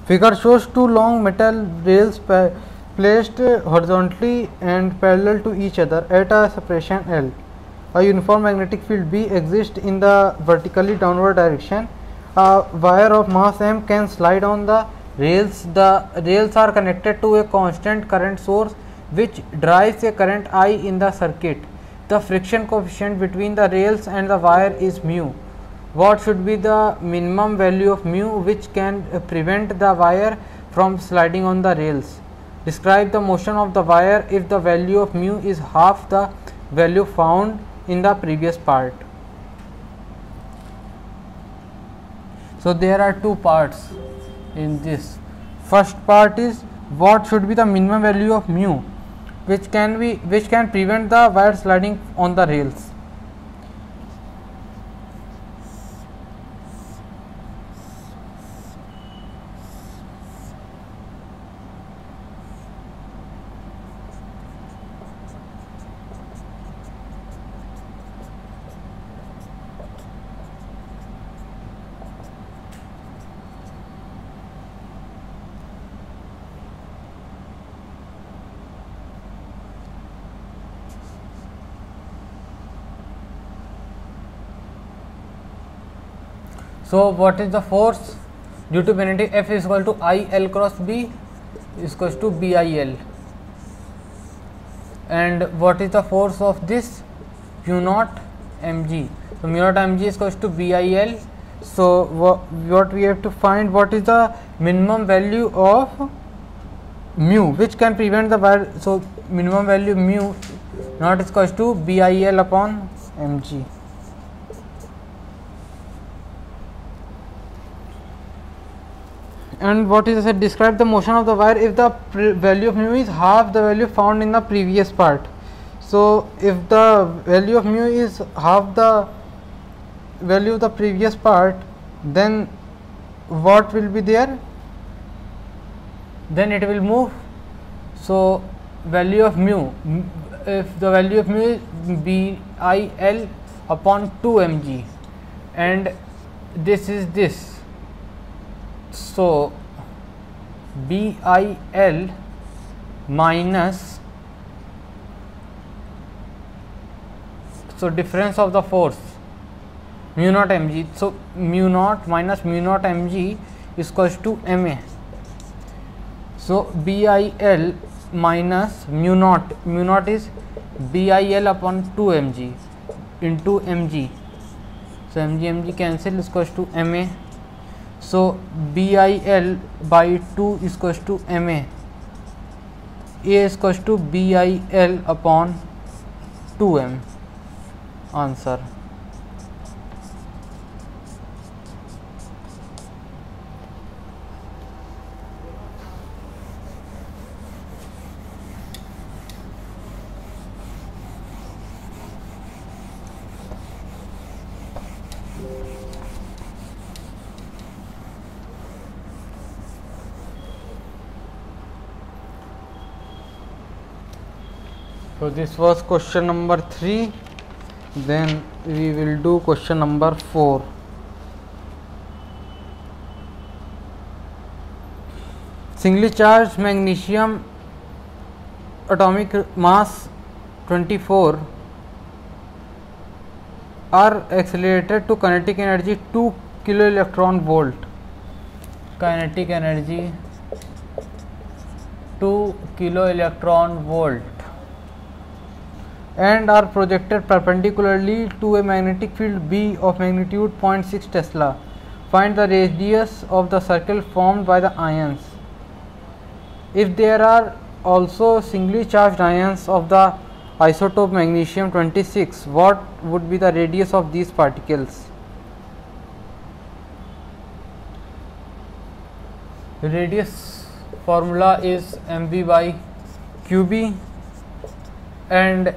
Figure shows two long metal rails placed horizontally and parallel to each other at a separation L. A uniform magnetic field B exists in the vertically downward direction. A wire of mass M can slide on the rails. The rails are connected to a constant current source which drives a current I in the circuit. The friction coefficient between the rails and the wire is mu. What should be the minimum value of mu which can prevent the wire from sliding on the rails? Describe the motion of the wire if the value of mu is half the value found in the previous part. So there are two parts in this. First part is what should be the minimum value of mu which can prevent the wire sliding on the rails. So what is the force due to magnetic F is equal to I L cross B is equal to B I L, and what is the force of this mu naught mg. So mu naught mg is equal to B I L. So what we have to find, what is the minimum value of mu which can prevent the wire. So minimum value mu naught is equal to B I L upon mg. And what is said, describe the motion of the wire if the value of mu is half the value found in the previous part. So if the value of mu is half the value of the previous part, then what will be there? Then it will move. So value of mu, if the value of mu is B I L upon 2 mg, and this is this. So B I L minus, so difference of the force mu naught mg. So mu naught minus mu naught mg is equals to ma. So B I L minus mu naught is B I L upon 2 mg into mg. So mg cancel is equals to ma. So B I L by 2 is equals to ma. A is equals to B I L upon 2m. Answer. So this was question number 3. Then we will do question number 4. Singly charged magnesium atomic mass 24 are accelerated to kinetic energy 2 kilo electron volt. Kinetic energy 2 kilo electron volt, and are projected perpendicularly to a magnetic field B of magnitude 0.6 Tesla. Find the radius of the circle formed by the ions. If there are also singly charged ions of the isotope magnesium 26, what would be the radius of these particles? Radius formula is mv by qb, and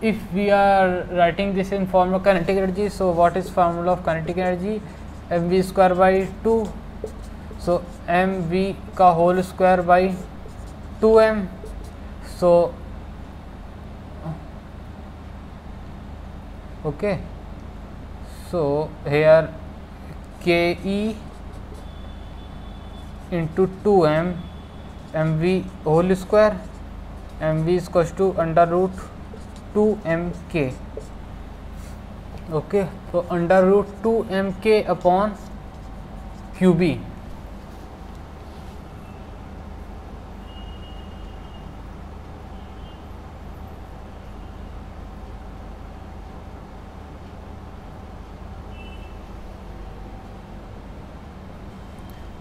if we are writing this in form of kinetic energy, so what is formula of kinetic energy? mv square by 2. So mv ka whole square by 2m. So okay, so here ke into 2m mv whole square, mv is equals to under root 2mk. Okay, so under root 2mk upon qb.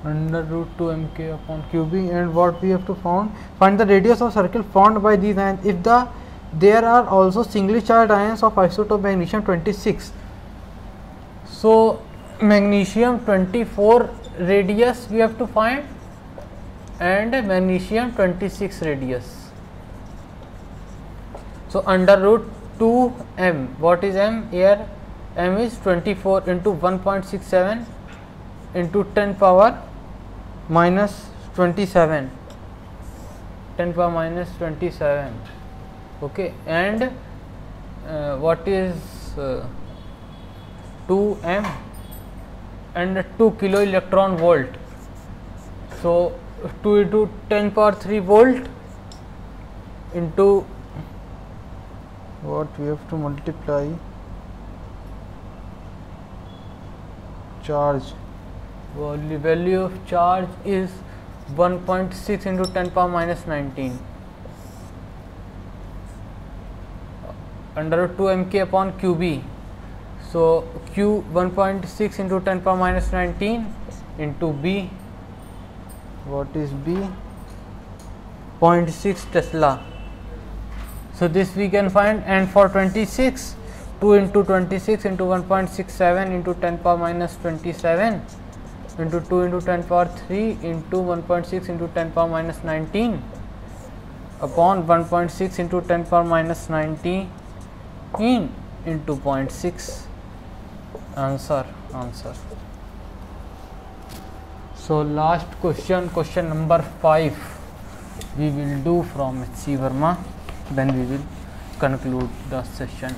Under root 2mk upon qb. And what we have to find the radius of circle formed by these ions if there are also singly charged ions of isotope magnesium 26. So magnesium 24 radius we have to find and magnesium 26 radius. So under root 2m, what is m here? M is 24 into 1.67 into 10 power minus 27, 10 power minus 27. Okay, and what is 2m and 2 kilo electron volt. So 2 into 10 power 3 volt into what we have to multiply charge. Well, the value of charge is 1.6 into 10 power minus 19 under 2 mk upon qb. So q 1.6 into 10 power minus 19 into b. What is b? 0.6 Tesla. So this we can find. And for 26, 2 into 26 into 1.67 into 10 power minus 27 into 2 into 10 power 3 into 1.6 into 10 power minus 19 upon 1.6 into 10 power minus 19 into 0.6. Answer. So last question number 5 we will do from H.C. Verma, then we will conclude the session.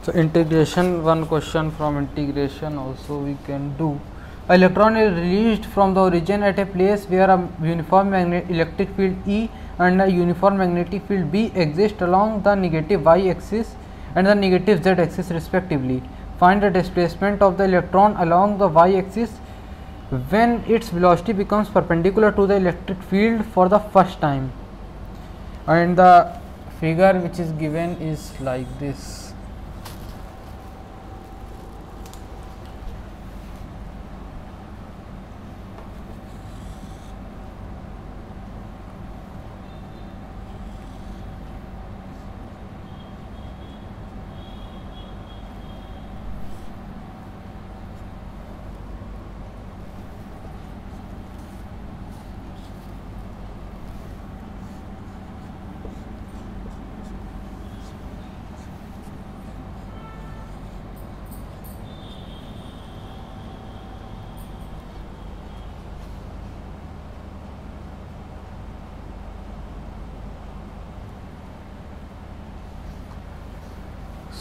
So integration, one question from integration also we can do. An electron is released from the origin at a place where a uniform electric field E and a uniform magnetic field B exist along the negative y axis and the negative z axis respectively. Find the displacement of the electron along the y axis when its velocity becomes perpendicular to the electric field for the first time. And the figure which is given is like this.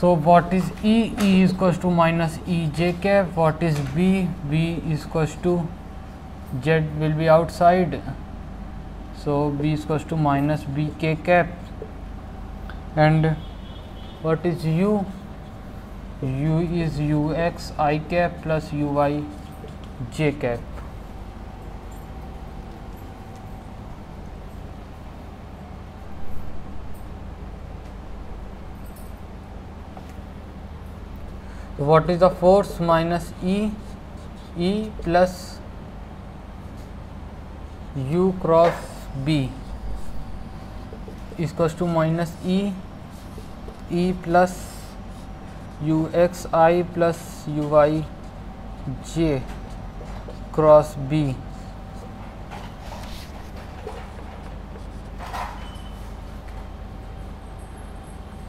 So what is E? E is equals to minus E j cap. What is B? B is equals to Z will be outside. So B is equals to minus B k cap. And what is U? U is Ux I cap plus Uy j cap. What is the force? Minus E plus U cross B is equals to minus E plus Uxi plus Uy j cross B.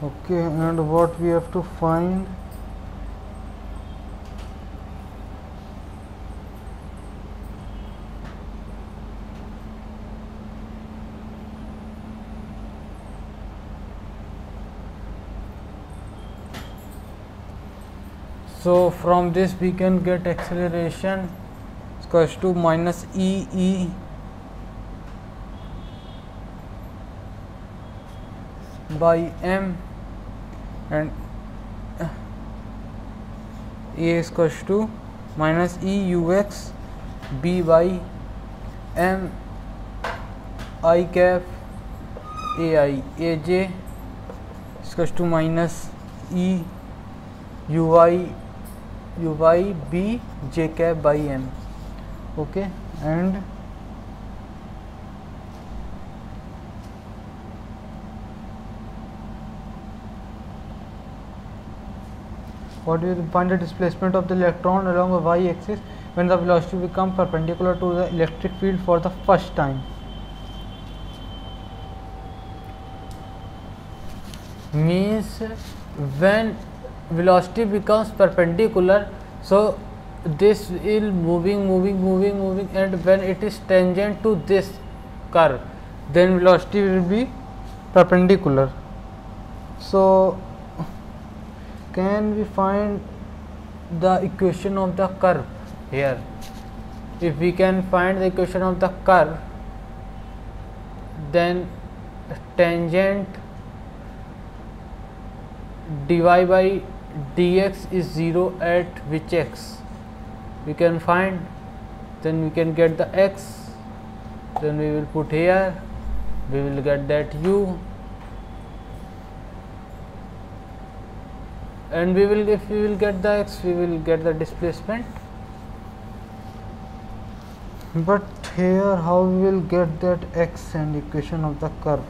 Okay, and what we have to find? So from this we can get acceleration equals to minus E by m, and A is equals to minus EUX B by m I cap AI AJ is equals to minus UY B J cap by m. Okay, and what do you find the displacement of the electron along the y-axis when the velocity becomes perpendicular to the electric field for the first time? Means when velocity becomes perpendicular, so this will moving, and when it is tangent to this curve, then velocity will be perpendicular. So can we find the equation of the curve here? If we can find the equation of the curve, then tangent dy by dx is 0 at which x we can find, then we can get the x, then we will put here, we will get that u, and we will, if we will get the x, we will get the displacement. But here how we will get that x and equation of the curve?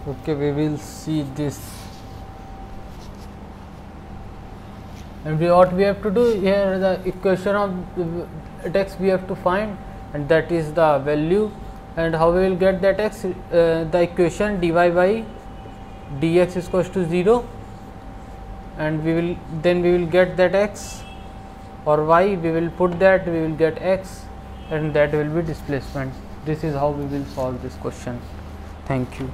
Okay, we will see this, and what we have to do here, the equation of x we have to find, and that is the value. And how we will get that x? The equation dy by dx is equals to 0, and we will get that x or y, we will put that, we will get x, and that will be displacement. This is how we will solve this question. Thank you.